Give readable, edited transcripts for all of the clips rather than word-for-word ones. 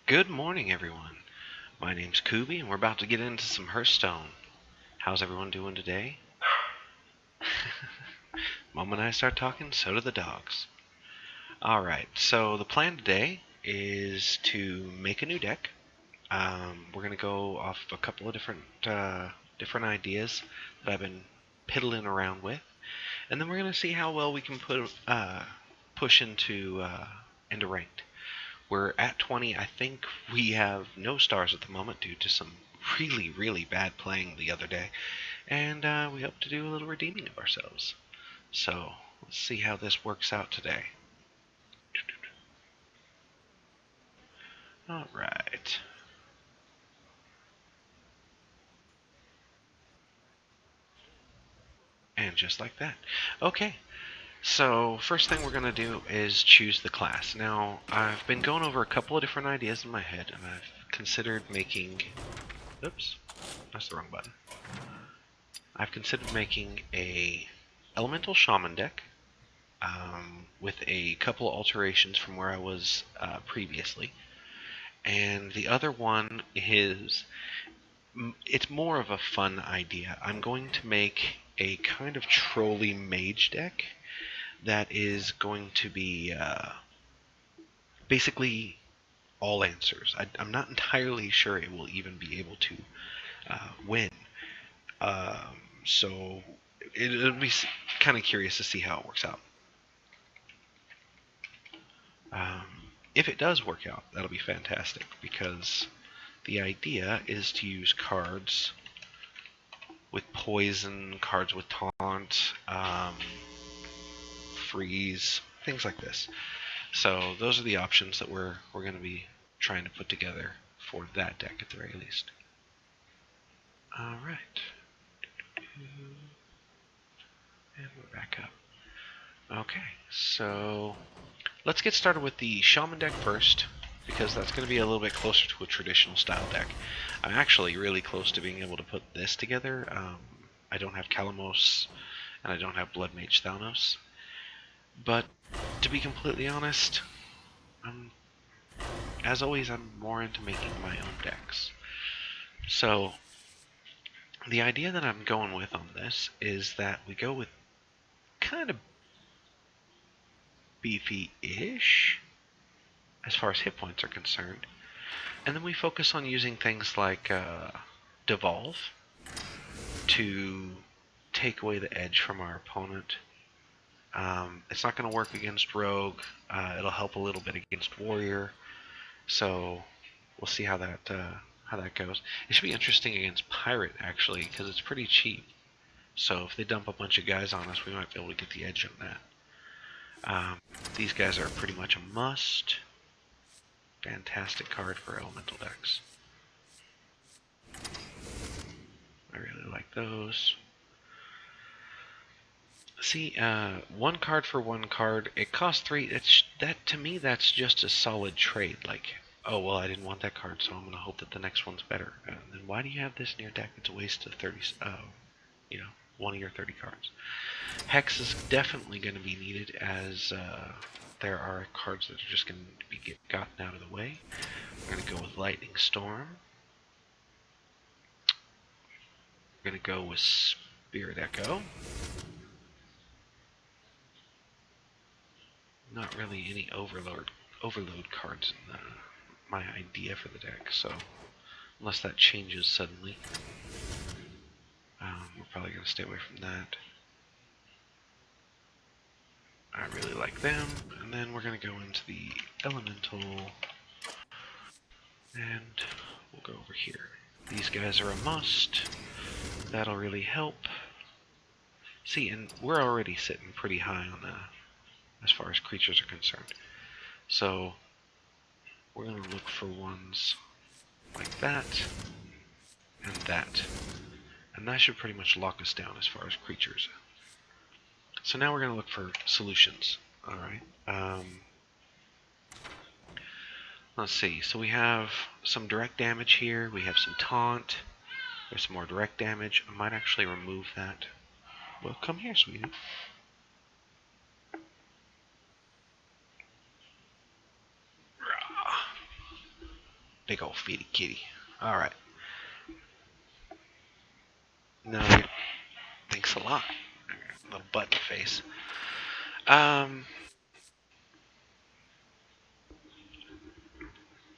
Good morning, everyone. My name's Kubi, and we're about to get into some Hearthstone. How's everyone doing today? Moment I start talking, so do the dogs. Alright, so the plan today is to make a new deck. We're going to go off a couple of different ideas that I've been piddling around with, and then we're going to see how well we can push into ranked. We're at 20. I think we have no stars at the moment due to some really, really bad playing the other day. And we hope to do a little redeeming of ourselves. So, let's see how this works out today. Alright. And just like that. Okay, so first thing we're going to do is choose the class. Now, I've been going over a couple of different ideas in my head, and I've considered making... Oops, that's the wrong button. I've considered making a elemental shaman deck with a couple of alterations from where I was previously. And the other one is, it's more of a fun idea. I'm going to make a kind of trolly mage deck that is going to be basically all answers. I'm not entirely sure it will even be able to win. So it'll be kind of curious to see how it works out. If it does work out, that'll be fantastic, because the idea is to use cards with poison, cards with taunt, freeze, things like this. So those are the options that we're going to be trying to put together for that deck at the very least. Alright. And we're back up. Okay, so let's get started with the Shaman deck first, because that's going to be a little bit closer to a traditional style deck. I'm actually really close to being able to put this together. I don't have Kalamos, and I don't have Blood Mage Thanos. But to be completely honest, as always, I'm more into making my own decks. So the idea that I'm going with on this is that we go with kind of beefy-ish as far as hit points are concerned. And then we focus on using things like Devolve to take away the edge from our opponent. It's not going to work against Rogue. It'll help a little bit against Warrior. So we'll see how that goes. It should be interesting against Pirate, actually, because it's pretty cheap. So if they dump a bunch of guys on us, we might be able to get the edge on that. These guys are pretty much a must. Fantastic card for elemental decks. I really like those. See, one card for one card. It costs 3. That to me, that's just a solid trade. Like, oh well, I didn't want that card, so I'm gonna hope that the next one's better. And then why do you have this in your deck? It's a waste of 30. One of your 30 cards. Hex is definitely going to be needed, as there are cards that are just going to be gotten out of the way. We're going to go with Lightning Storm. We're going to go with Spirit Echo. Not really any overload cards in my idea for the deck, so unless that changes suddenly, we're probably going to stay away from that. I really like them, and then we're going to go into the Elemental, and we'll go over here. These guys are a must. That'll really help. See, and we're already sitting pretty high on as far as creatures are concerned. So we're going to look for ones like that and that. And that should pretty much lock us down as far as creatures. So now we're going to look for solutions. Alright. Let's see. So we have some direct damage here. We have some taunt. There's some more direct damage. I might actually remove that. Well, come here, sweetie. Big old feety kitty. Alright. No, thanks a lot. Little button face. Um,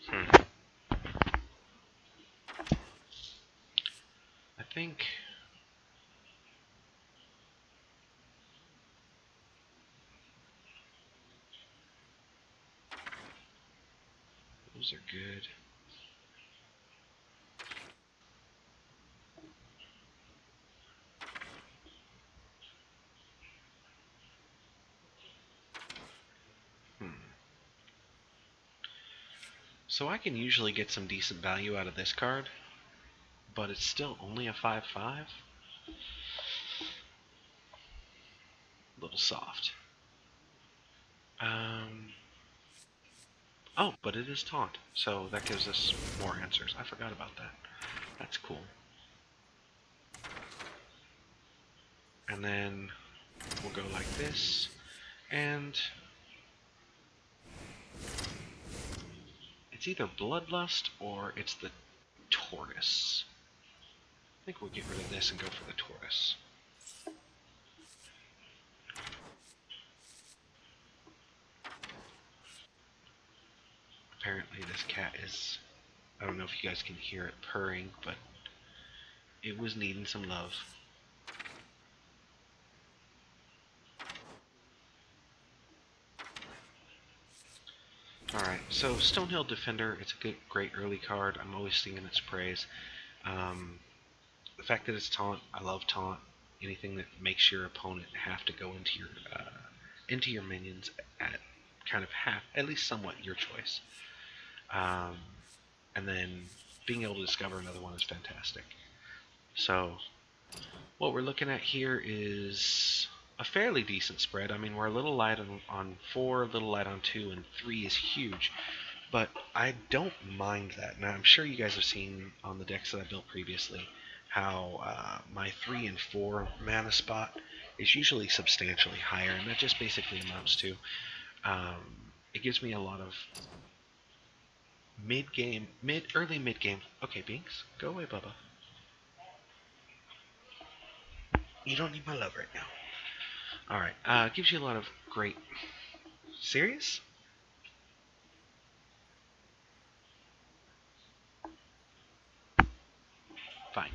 hmm. I think those are good. Hmm. So I can usually get some decent value out of this card, but it's still only a 5/5. A little soft. Um, oh, but it is taunt, so that gives us more answers. I forgot about that. That's cool. And then we'll go like this, and it's either Bloodlust or it's the Tortoise. I think we'll get rid of this and go for the Tortoise. Apparently this cat is, I don't know if you guys can hear it purring, but it was needing some love. Alright, so Stonehill Defender, it's a great early card. I'm always singing its praise. The fact that it's taunt, I love taunt. Anything that makes your opponent have to go into your minions at kind of half, at least somewhat your choice. Um, and then being able to discover another one is fantastic. So what we're looking at here is a fairly decent spread. I mean, we're a little light on 4, a little light on 2, and 3 is huge. But I don't mind that. Now, I'm sure you guys have seen on the decks that I built previously how my 3 and 4 mana spot is usually substantially higher, and that just basically amounts to it gives me a lot of early mid-game. Okay, Binks, go away, Bubba. You don't need my love right now. Alright, gives you a lot of great... Serious? Fine.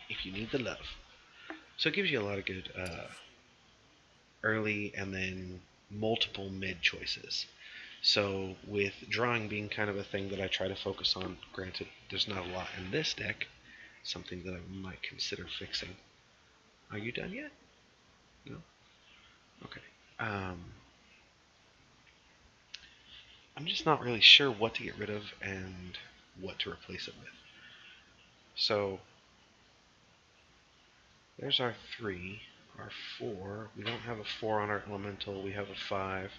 If you need the love. So it gives you a lot of good early and then multiple mid choices. So with drawing being kind of a thing that I try to focus on, granted there's not a lot in this deck, something that I might consider fixing. Are you done yet? No? Okay. I'm just not really sure what to get rid of and what to replace it with. So there's our 3, our 4. We don't have a 4 on our elemental. We have a 5.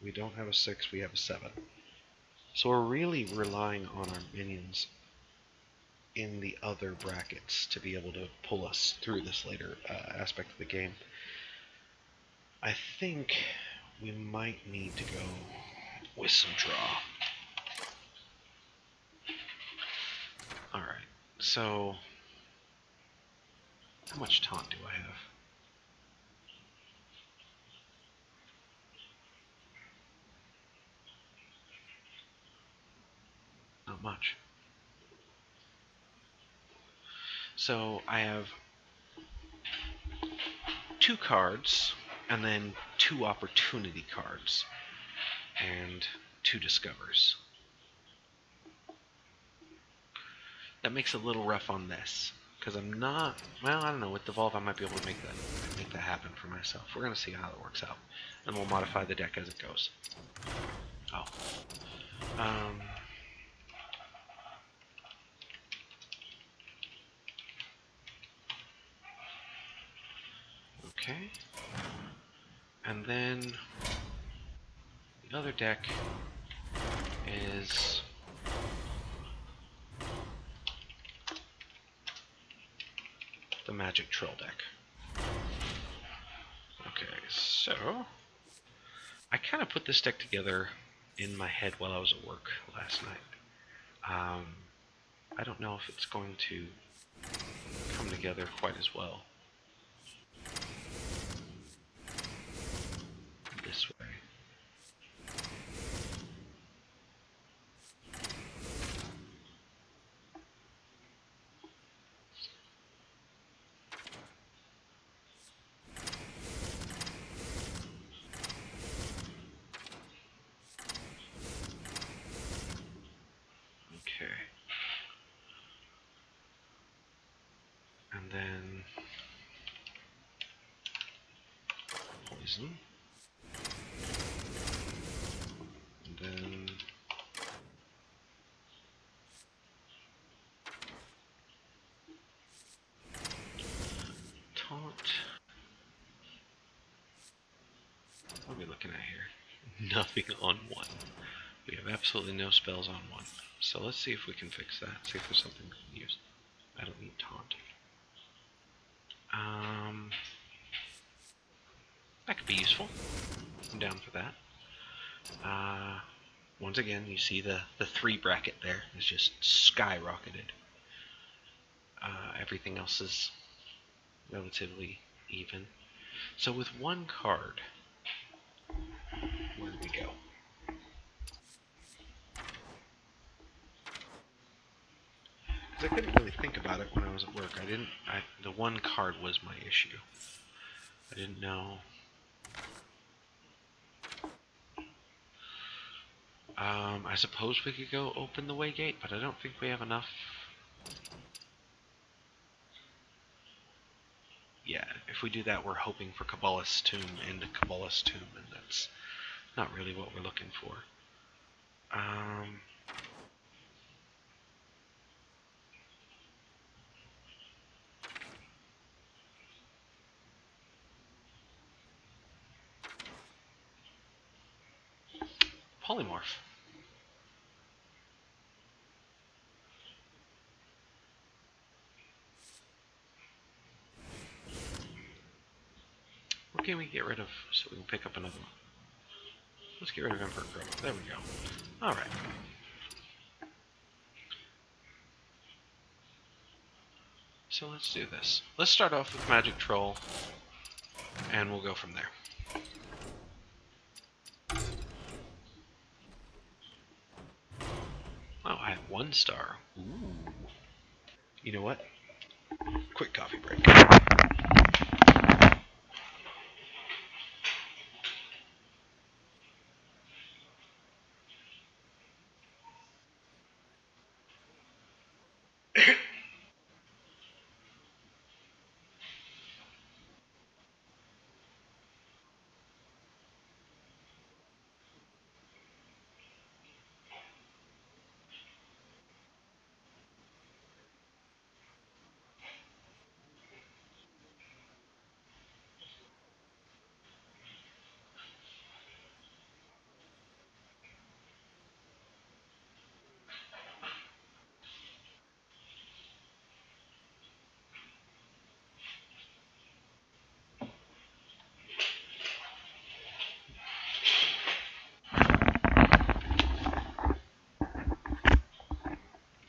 We don't have a 6. We have a 7. So we're really relying on our minions in the other brackets to be able to pull us through this later aspect of the game. I think we might need to go with some draw. Alright, so how much taunt do I have? Not much. So I have 2 cards, and then 2 opportunity cards, and 2 discovers. That makes it a little rough on this, because I'm not, well, I don't know, with Devolve I might be able to make that happen for myself. We're going to see how it works out, and we'll modify the deck as it goes. Oh. Okay. And then the other deck is the Magic Troll deck. Okay, so I kind of put this deck together in my head while I was at work last night. I don't know if it's going to come together quite as well this way. Okay. And then poison. And then taunt. What are we looking at here? Nothing on one. We have absolutely no spells on one. So let's see if we can fix that. See if there's something we can use. I don't need taunt. That could be useful. I'm down for that. Once again, you see the 3 bracket there is just skyrocketed. Everything else is relatively even. So with 1 card, where do we go? Because I couldn't really think about it when I was at work. The 1 card was my issue. I didn't know. I suppose we could go open the way gate, but I don't think we have enough. Yeah, if we do that, we're hoping for Kabbalah's Tomb into Kabbalah's Tomb, and that's not really what we're looking for. Polymorph. What can we get rid of so we can pick up another one? Let's get rid of Emperor Crow. There we go. Alright. So let's do this. Let's start off with Magic Troll, and we'll go from there. Oh, I have 1 star. Ooh. You know what? Quick coffee break.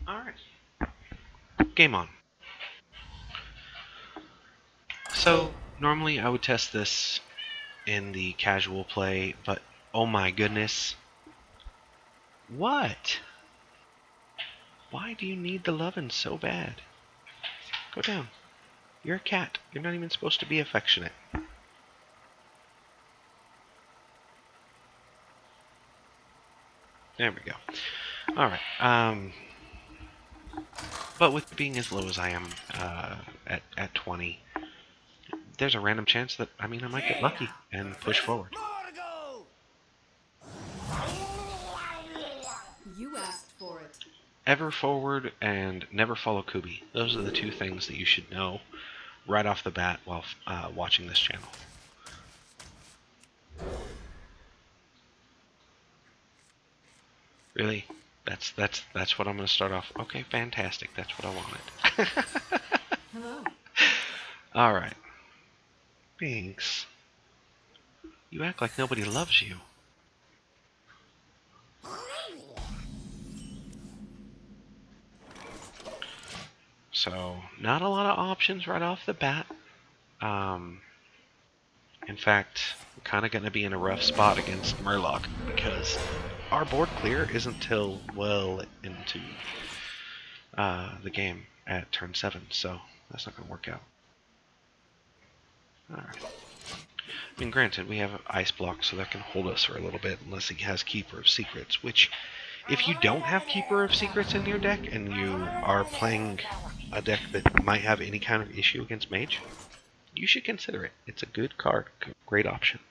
Alright. Game on. So, normally I would test this in the casual play, but oh my goodness. What? Why do you need the lovin' so bad? Go down. You're a cat. You're not even supposed to be affectionate. There we go. Alright, but with being as low as I am at 20, there's a random chance that, I might get lucky and push forward. You asked for it. Ever forward and never follow Kubi. Those are the 2 things that you should know right off the bat while watching this channel. Really? That's what I'm going to start off. Okay, fantastic. That's what I wanted. Hello. Alright. Binks. You act like nobody loves you. So, not a lot of options right off the bat. In fact, we're kind of going to be in a rough spot against Murloc because our board clear isn't till well into the game at turn 7, so that's not going to work out. Alright. I mean, granted, we have Ice Block, so that can hold us for a little bit unless he has Keeper of Secrets, which, if you don't have Keeper of Secrets in your deck and you are playing a deck that might have any kind of issue against Mage, you should consider it. It's a good card, great option.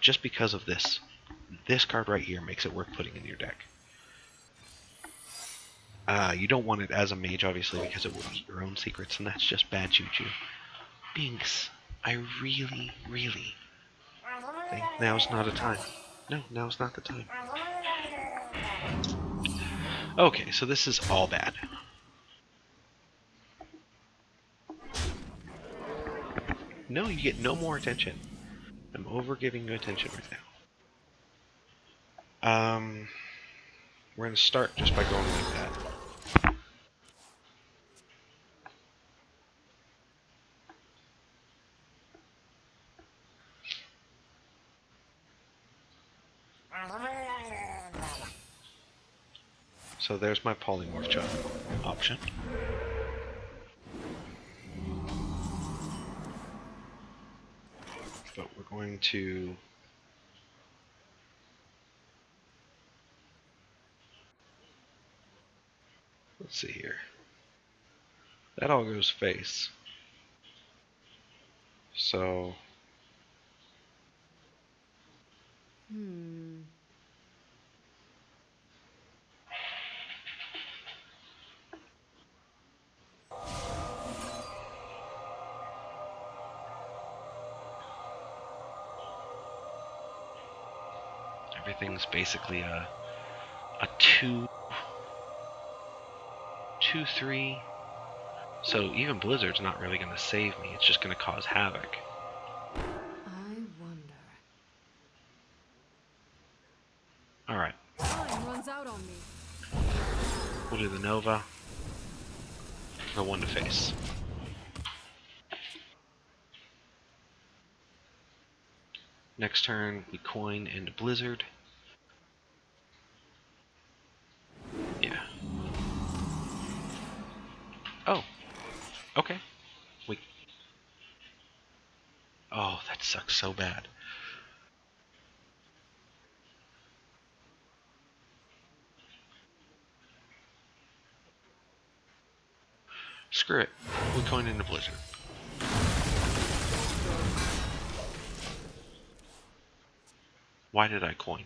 Just because of this. This card right here makes it worth putting in your deck. You don't want it as a mage, obviously, because it will eat your own secrets, and that's just bad juju. Binks, I really, really think now's not a time. No, now's not the time. Okay, so this is all bad. No, you get no more attention. I'm over giving you attention right now. We're gonna start just by going like that. So there's my polymorph chop option. But we're going to... Let's see here. That all goes face. So... Everything's basically a 2-3. So even Blizzard's not really going to save me. It's just going to cause havoc. I wonder. Alright. Time runs out on me. We'll do the Nova. The one to face. Next turn, we coin into Blizzard. Yeah. Oh. Okay. We... Oh, that sucks so bad. Screw it. We coin into Blizzard. Why did I coin?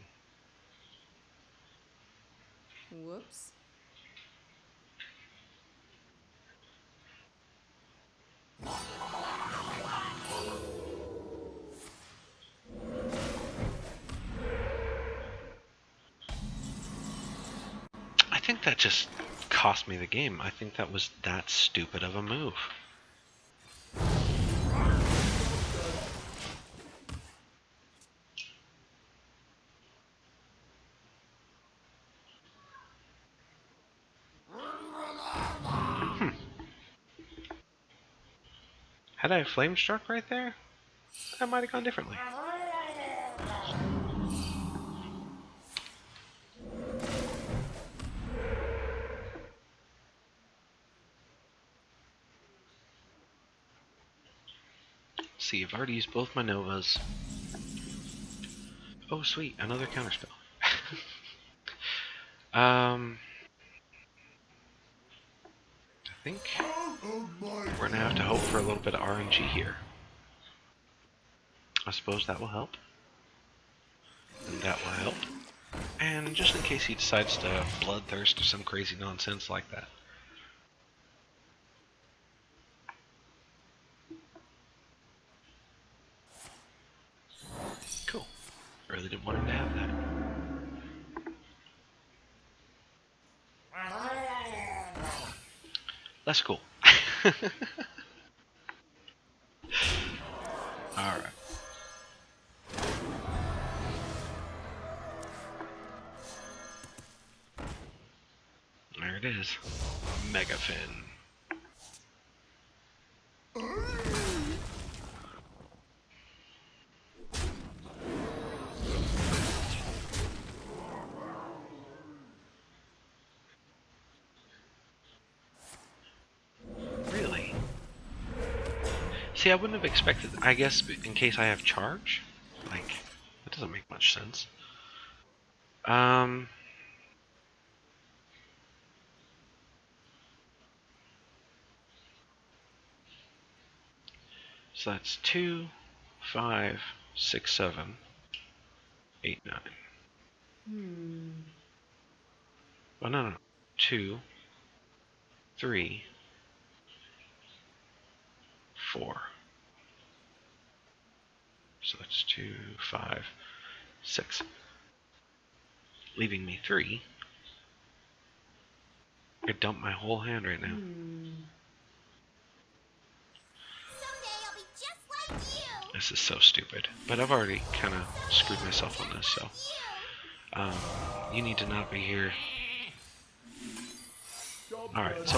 Whoops. I think that just cost me the game. I think that was that stupid of a move. Had I flame struck right there, that might have gone differently. See, I've already used both my Novas. Oh, sweet, another counterspell. I think we're gonna have to hope for a little bit of RNG here. I suppose that will help. And that will help. And just in case he decides to bloodthirst or some crazy nonsense like that. Cool. Really didn't want him to have that. That's cool. Alright. There it is. Mega Fin. See, I wouldn't have expected, I guess, in case I have charge. Like, that doesn't make much sense. Um, so that's 2, 5, 6, 7, 8, 9. Oh, no, no. 2, 3, 4. So that's 2, 5, 6. Leaving me 3. I could dump my whole hand right now. Someday I'll be just like you. This is so stupid. But I've already kind of screwed myself on this, so. You need to not be here. Alright, so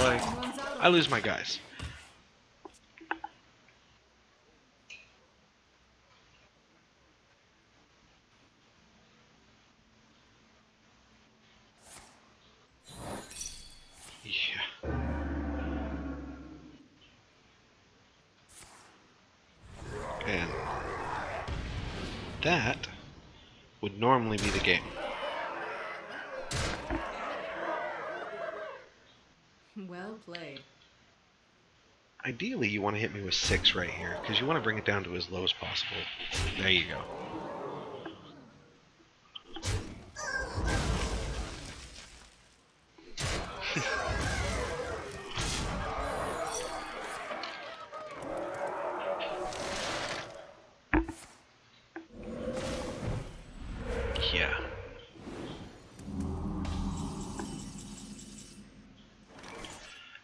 I lose my guys. Yeah. And that would normally be the game. Well played. Ideally, you want to hit me with 6 right here, because you want to bring it down to as low as possible. There you go. Yeah.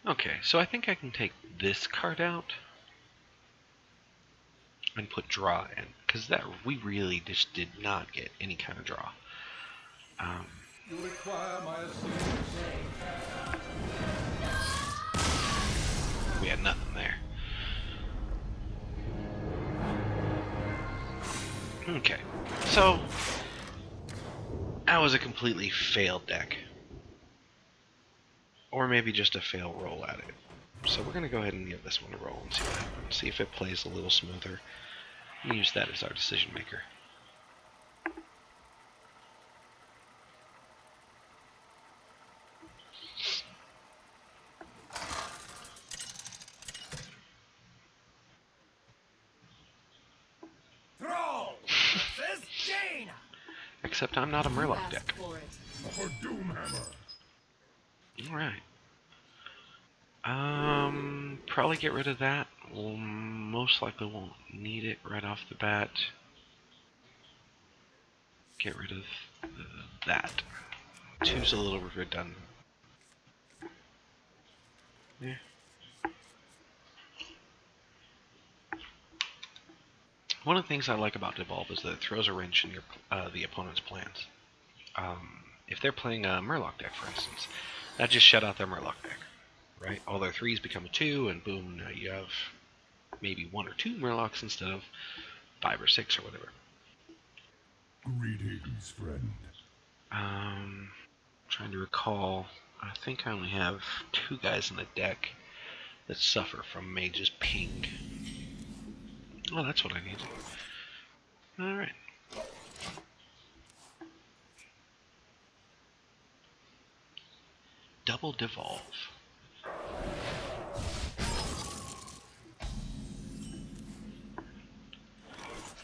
Okay, so I think I can take this card out and put draw in, because that we really just did not get any kind of draw. You require my assistance. We had nothing there. Okay, so that was a completely failed deck. Or maybe just a fail roll at it. So we're going to go ahead and give this one a roll and see what happens. See if it plays a little smoother. And use that as our decision maker. Throw! This is Jane! Except I'm not a Murloc Ask deck. for it. For Doomhammer. Alright. Probably get rid of that. We'll most likely won't need it right off the bat. Get rid of that. 2's a little redundant. Yeah. One of the things I like about Devolve is that it throws a wrench in your the opponent's plans. If they're playing a Murloc deck, for instance, that just shut out their Murloc deck, right? All their 3s become a 2, and boom, now you have maybe 1 or 2 Murlocs instead of 5 or 6 or whatever. Greetings, friend. Trying to recall, I think I only have 2 guys in the deck that suffer from Mage's Ping. Oh, that's what I need. Alright. Double Devolve.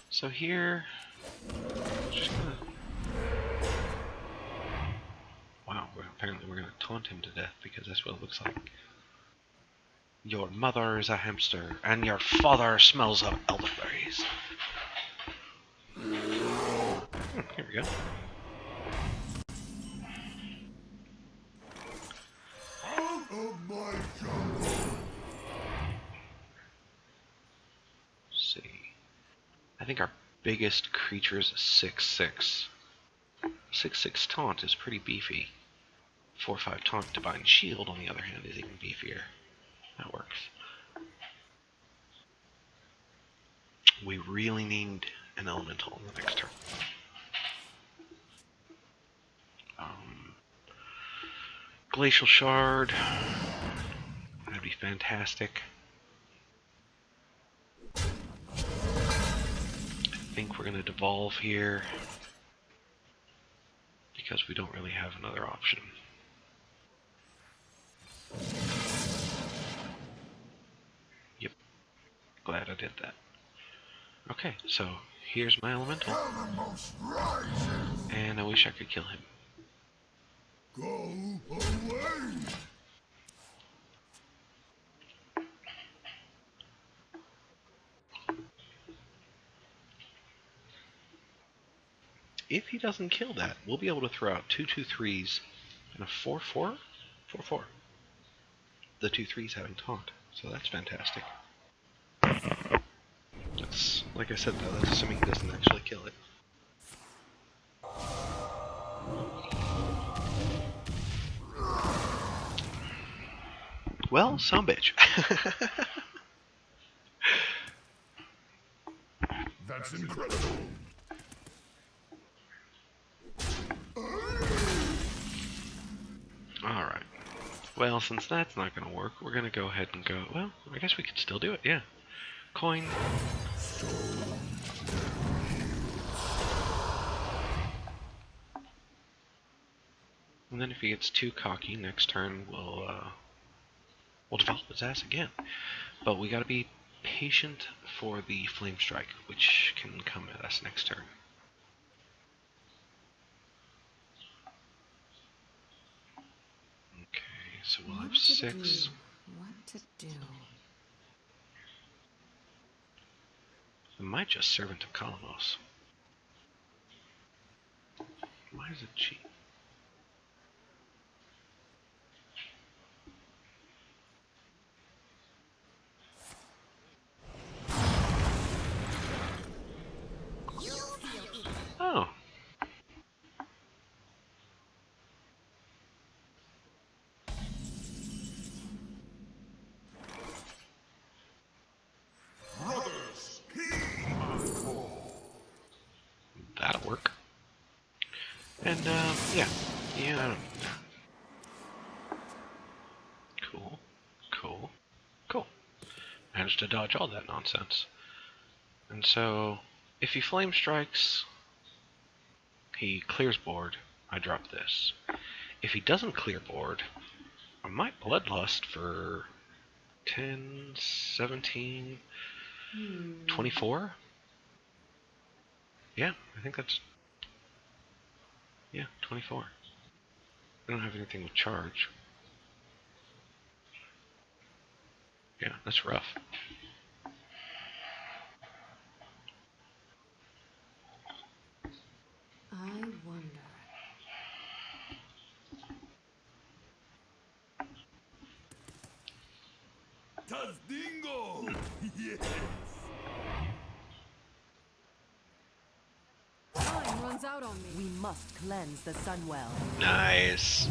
So here, just gonna... Wow, apparently we're gonna taunt him to death because that's what it looks like. Your mother is a hamster, and your father smells of elderberries. Here we go. Out of my jungle! Let's see. I think our biggest creature is a 6/6. 6/6 taunt is pretty beefy. 4/5 taunt divine shield, on the other hand, is even beefier. That works. We really need an elemental on the next turn. Glacial Shard. That'd be fantastic. think we're going to devolve here because we don't really have another option. Yep, glad I did that. Okay, so here's my elemental, and I wish I could kill him. Go away! If he doesn't kill that, we'll be able to throw out 2/2/3s and a 4/4? 4/4. The 2/3s having taunt, so that's fantastic. That's, like I said though, that's assuming he doesn't actually kill it. Well, some bitch. That's incredible! Alright. Well, since that's not going to work, we're going to go ahead and go... Well, I guess we could still do it, yeah. Coin. And then if he gets too cocky, next turn we'll develop his ass again. But we got to be patient for the Flame Strike, which can come at us next turn. Okay, so we'll have 6. What to do? I might just Servant of Kalamos. Why is it cheap? Oh. Brothers, heed my call! That'll work. And, yeah. Yeah, I don't... Cool. Cool. Cool. Managed to dodge all that nonsense. And so, if he Flame Strikes, he clears board, I drop this. If he doesn't clear board, I might Bloodlust for 10, 17, 24? Yeah, I think that's... Yeah, 24. I don't have anything with charge. Yeah, that's rough. I wonder. Tazdingo! Yes! Time runs out on me. We must cleanse the Sunwell. Nice.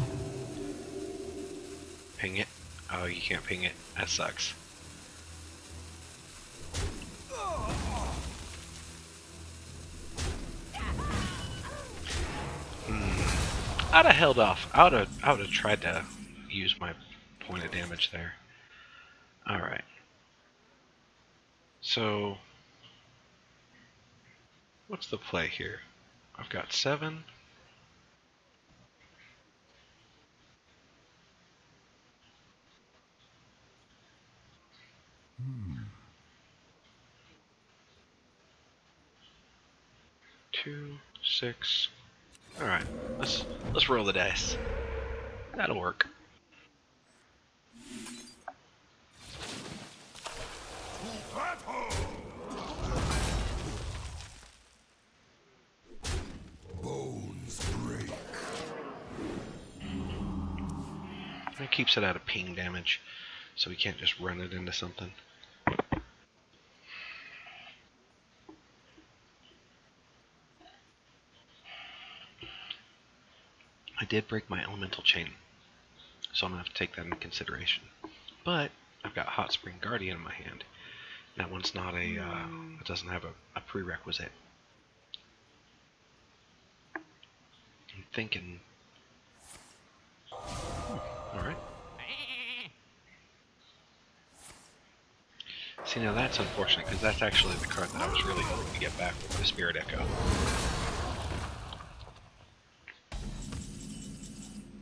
Ping it. Oh, you can't ping it. That sucks. I'd have held off. I would have tried to use my point of damage there. Alright. So, what's the play here? I've got 7. Two, 6. Alright, let's roll the dice. That'll work. Bones break. It keeps it out of ping damage, so we can't just run it into something. I did break my elemental chain, so I'm going to have to take that into consideration. But I've got Hot Spring Guardian in my hand. That one's not a, it doesn't have a prerequisite. I'm thinking... Alright. See, now that's unfortunate, because that's actually the card that I was really hoping to get back with the Spirit Echo.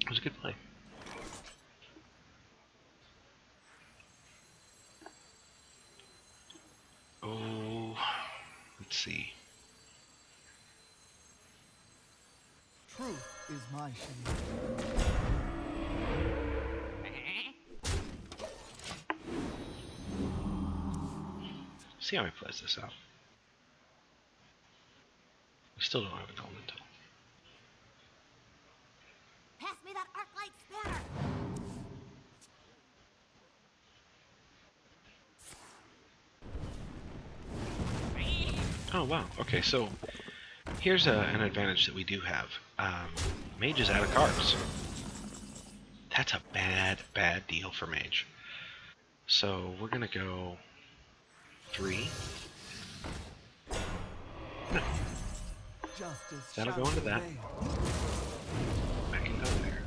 It was a good play. Oh, let's see. Truth is my shield. See how he plays this out. We still don't have an elemental. Pass me that arc light spanner. Oh wow, okay, so here's an advantage that we do have. Mage is out of cards. That's a bad, bad deal for Mage. So we're gonna go 3. No, Justice that'll shall go into that. prevail. I can go there.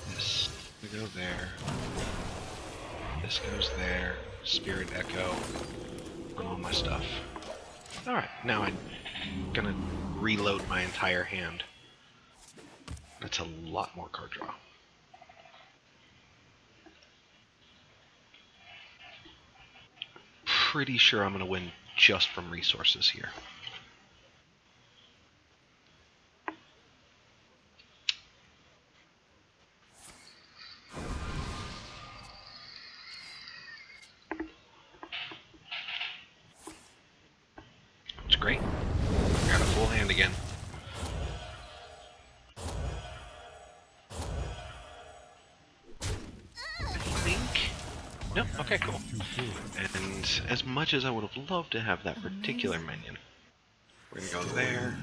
This will go there. This goes there. Spirit Echo on all my stuff. Alright, now I'm gonna reload my entire hand. That's a lot more card draw. Pretty sure I'm gonna win just from resources here. It's great. Got a full hand again. I think. Nope. Okay, cool. And as much as I would have loved to have that particular minion, we're gonna go there.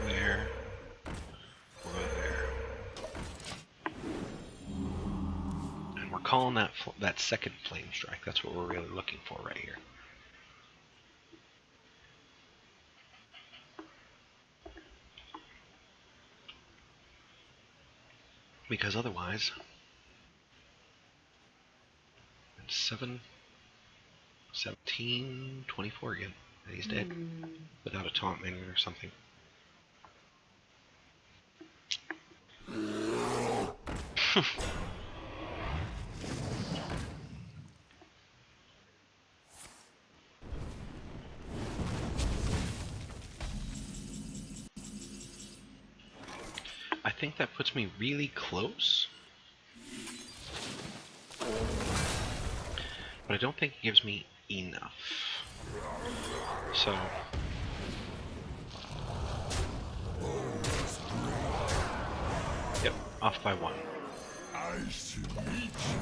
There. We'll go there. And we're calling that second flame strike. That's what we're really looking for right here. Because otherwise, it's 7, 17, 24 again. And he's dead. Without a taunt minion or something. I think that puts me really close. But I don't think it gives me enough. So... Yep, off by 1. I should meet you.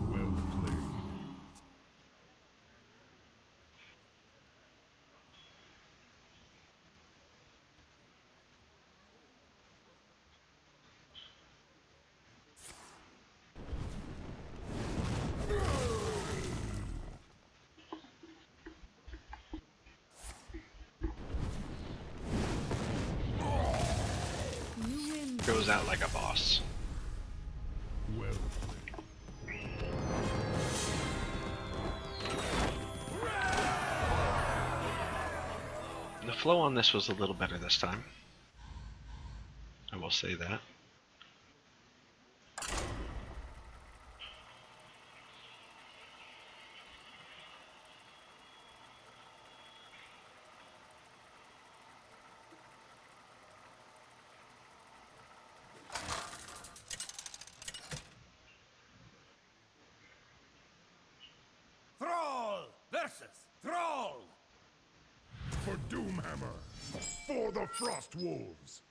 Well played. You win. Goes out like a boss. Well played. The flow on this was a little better this time. I will say that. Thrall versus Thrall! For Doomhammer. For the Frost Wolves.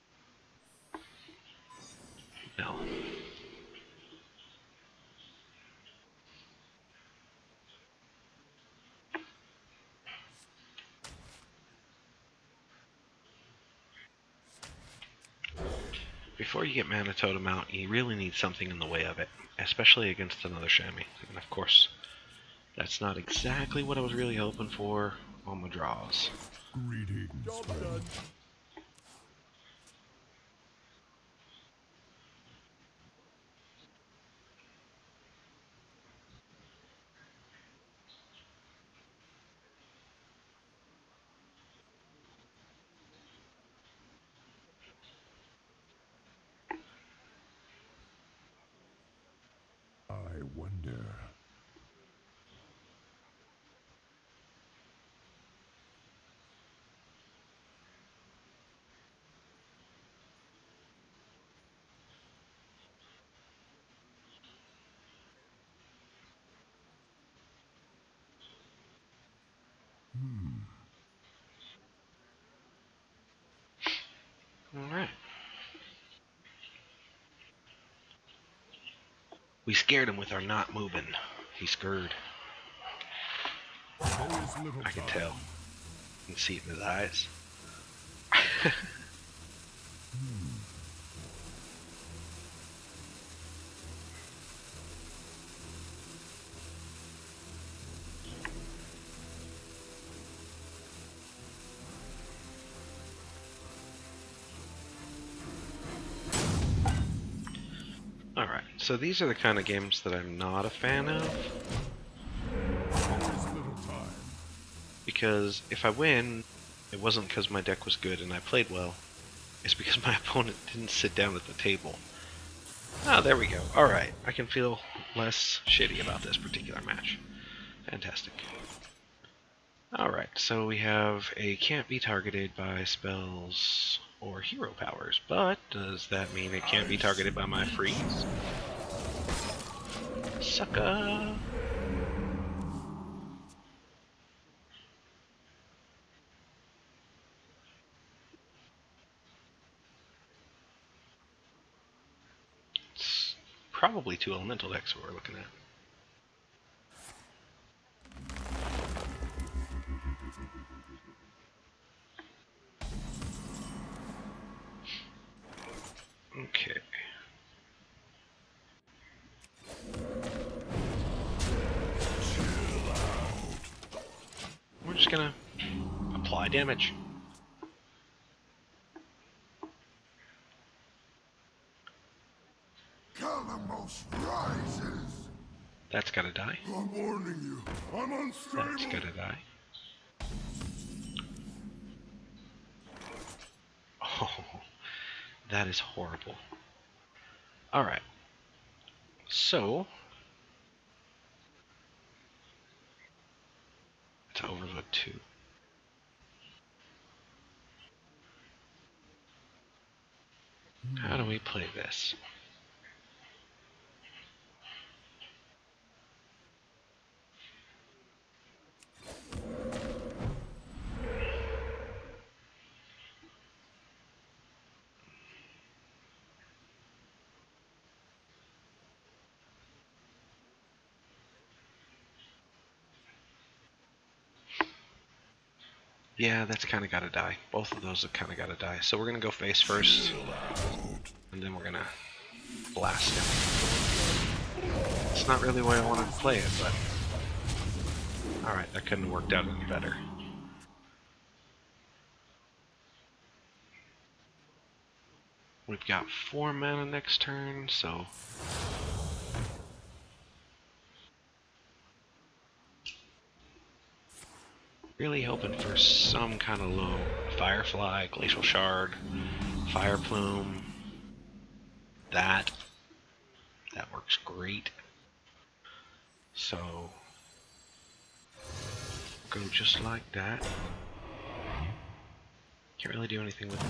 No. Before you get Mana Totem out, you really need something in the way of it, especially against another Chamois. And of course, that's not exactly what I was really hoping for on my draws. Greetings, friend. wonder. Alright. We scared him with our not moving. He's scared. There is little I can time. tell. You can see it in his eyes. Alright, so these are the kind of games that I'm not a fan of. There is little time. Because if I win, it wasn't because my deck was good and I played well. It's because my opponent didn't sit down at the table. Ah, there we go. Alright, I can feel less shitty about this particular match. Fantastic. Alright, so we have a can't be targeted by spells or hero powers, but does that mean it can't be targeted by my freeze? Sucker! It's probably 2 elemental decks we're looking at. Okay. We're just gonna apply damage. Calamos rises. That's gotta die. I'm warning you. I'm unstable. That's gotta die. Oh, that is horrible. Alright. So, it's overload 2. How do we play this? Yeah, that's kind of got to die. Both of those have kind of got to die. So we're going to go face first, and then we're going to blast him. It's not really the way I wanted to play it, but... Alright, that couldn't have worked out any better. We've got 4 mana next turn, so... Really hoping for some kind of low. Firefly, Glacial Shard, Fire Plume. That works great. So go just like that. Can't really do anything with it.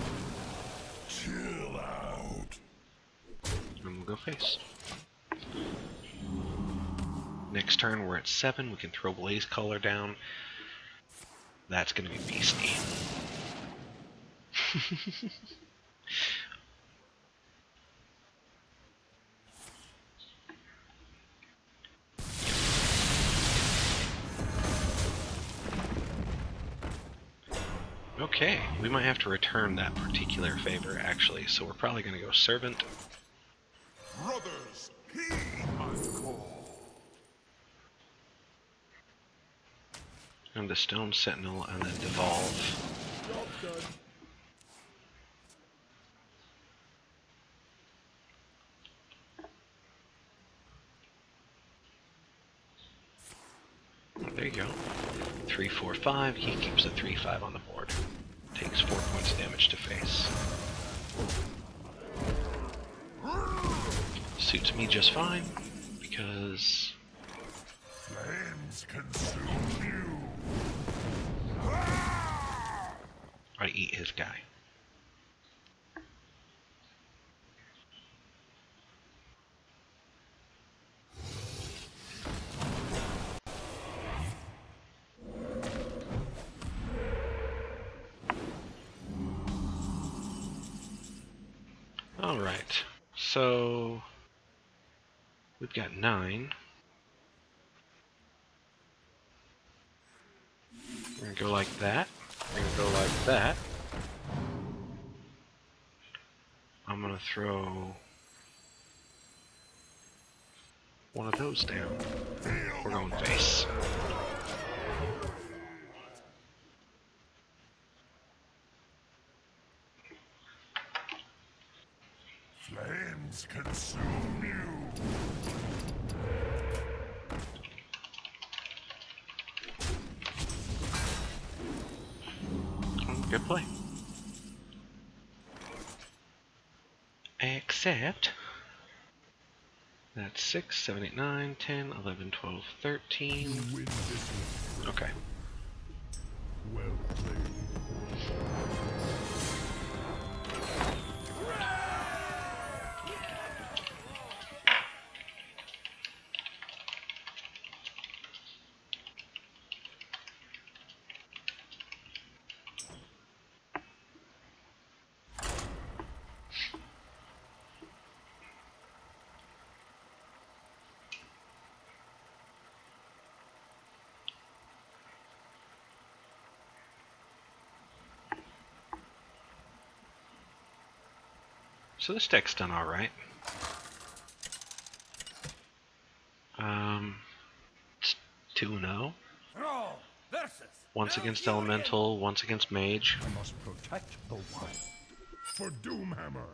Chill out. And we'll go face. Next turn we're at 7. We can throw Blaze Color down. That's gonna be beastly. Okay, we might have to return that particular favor actually, so we're probably gonna go Servant. Brothers, heed my call. And the Stone Sentinel, and then Devolve. Job done. Oh, there you go. 3, 4, 5. He keeps a 3/5 on the board. Takes 4 points of damage to face. Suits me just fine, because Flames consume you. I eat his guy. Alright, so we've got 9. We're gonna go like that. We're gonna go like that. I'm gonna throw one of those down. We're going face. Flames consume you. Good play. Except that's 6, 7, 8, 9, 10, 11, 12, 13. Win this one. Okay. Well played. So this deck's done alright. It's 2-0. Thrall versus. Once against Elemental, once against Mage. I must protect the one. For Doomhammer.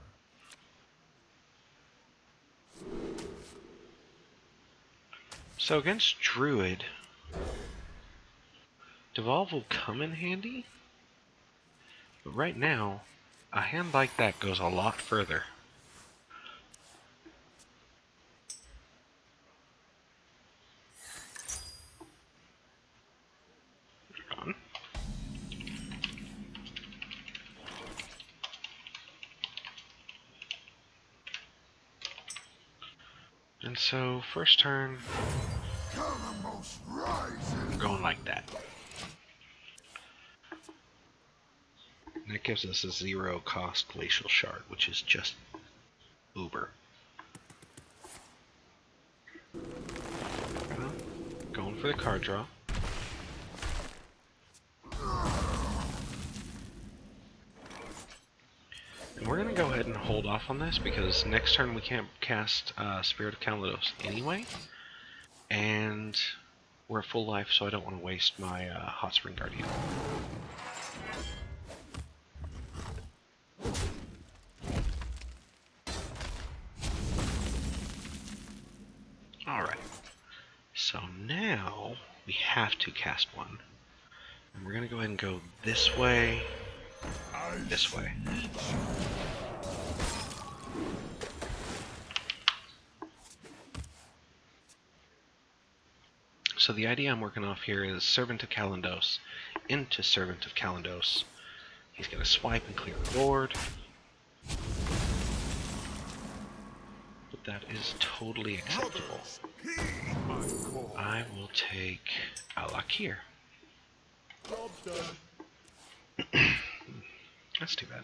So against Druid, Devolve will come in handy, but right now, a hand like that goes a lot further. On. And so, first turn, Countermost rises. we're going like that. And that gives us a 0 cost Glacial Shard, which is just uber. Going for the card draw. And we're going to go ahead and hold off on this because next turn we can't cast Spirit of Kalados anyway. And we're at full life, so I don't want to waste my Hot Spring Guardian. Alright. So now we have to cast one. And we're going to go ahead and go this way, this way. So the idea I'm working off here is Servant of Kalandos into Servant of Kalandos. He's going to swipe and clear the board. But that is totally acceptable. I will take Alakir. Job's done. That's too bad.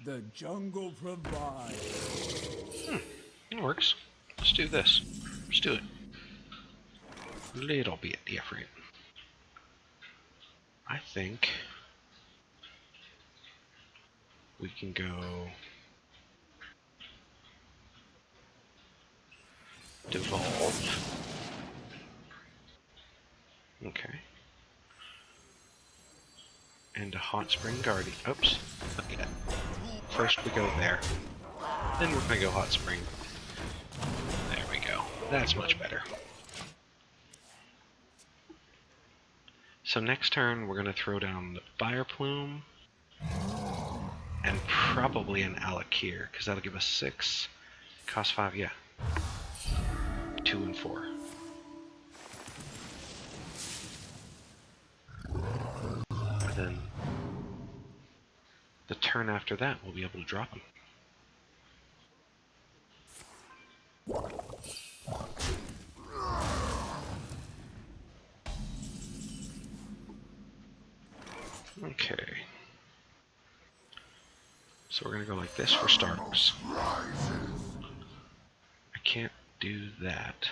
The jungle provides. It works. Let's do this. Let's do it. Little bit different. I think we can go Devolve. Okay. And a Hot Spring Guardian. Oops. Not yet. First we go there. Then we're gonna go hot spring. There we go. That's much better. So next turn we're gonna throw down the fire plume and probably an Alakir, because that'll give us 6. Cost 5, yeah. 2 and 4. And then the turn after that we'll be able to drop them. Okay. So we're gonna go like this for starters. I can't do that.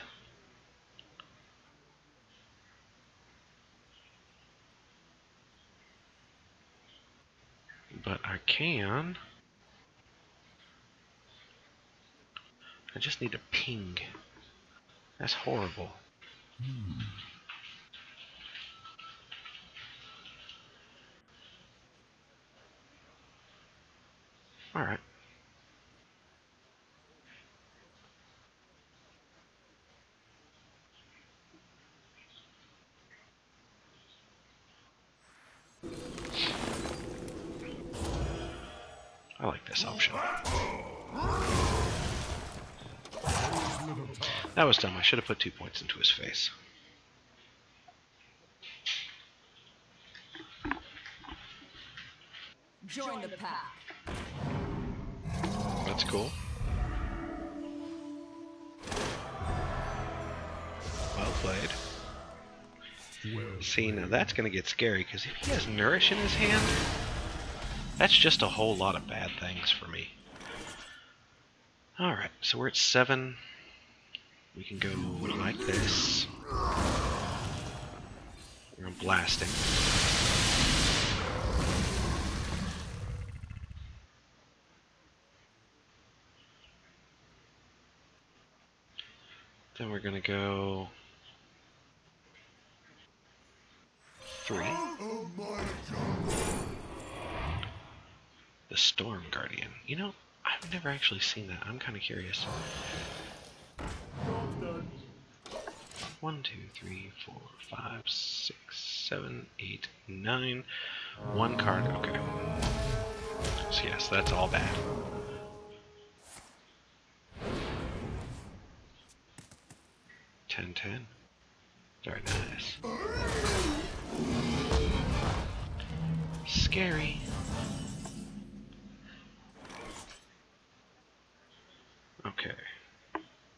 But I can. I just need a ping. That's horrible. Alright. I like this option. That was dumb. I should have put 2 points into his face. Join the pack. That's cool. Well played. See, now that's going to get scary, because if he has Nourish in his hand, that's just a whole lot of bad things for me. Alright, so we're at 7. We can go like this. We're going to blast him. Then we're going to go 3. The Storm Guardian. You know, I've never actually seen that. I'm kind of curious. 1, 2, 3, 4, 5, 6, 7, 8, 9. 1 card. Okay. So yes, that's all bad. Ten. Very nice. Scary. Okay.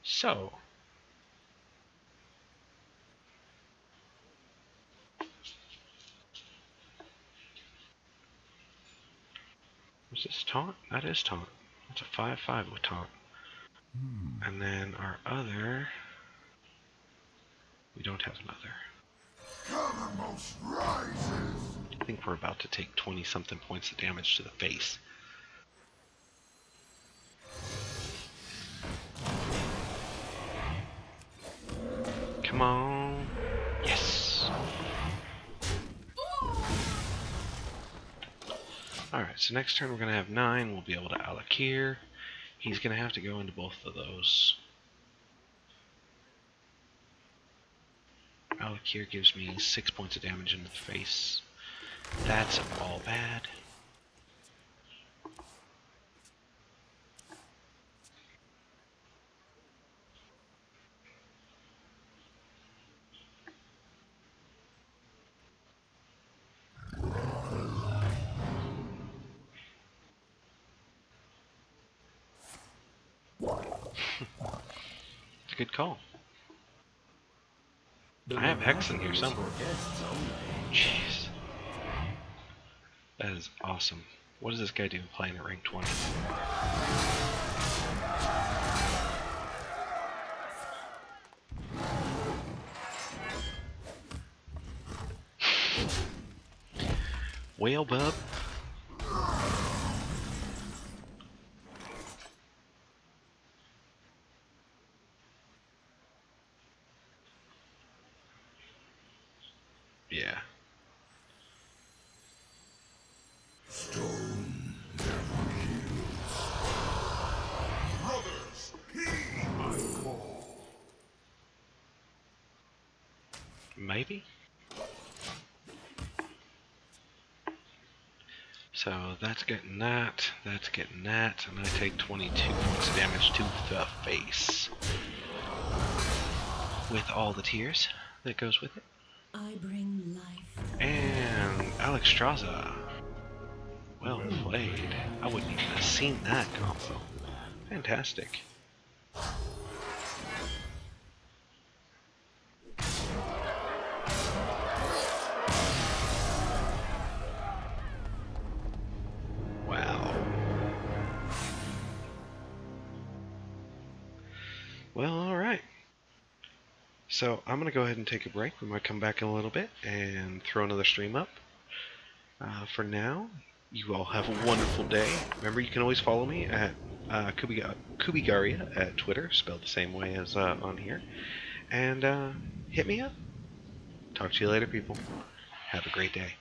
So. Is this taunt? That is taunt. That's a 5/5 with taunt. And then our other. We don't have another. I think we're about to take 20-something points of damage to the face. Come on. Yes. Alright, so next turn we're going to have 9. We'll be able to Alakir. He's going to have to go into both of those. Alakir gives me 6 points of damage into the face. That's all bad. It's a good call. I have Hex in here somewhere. Jeez. That is awesome. What does this guy do playing at rank 20? Whale bub. Yeah. Maybe? So that's getting that, and I take 22 points of damage to the face. With all the tears that goes with it. I bring life. And Alexstrasza. Well played. I wouldn't even have seen that combo. Fantastic. Wow. Well, alright. So I'm going to go ahead and take a break. We might come back in a little bit and throw another stream up. For now, you all have a wonderful day. Remember, you can always follow me at Kubigaria at Twitter, spelled the same way as on here. And hit me up. Talk to you later, people. Have a great day.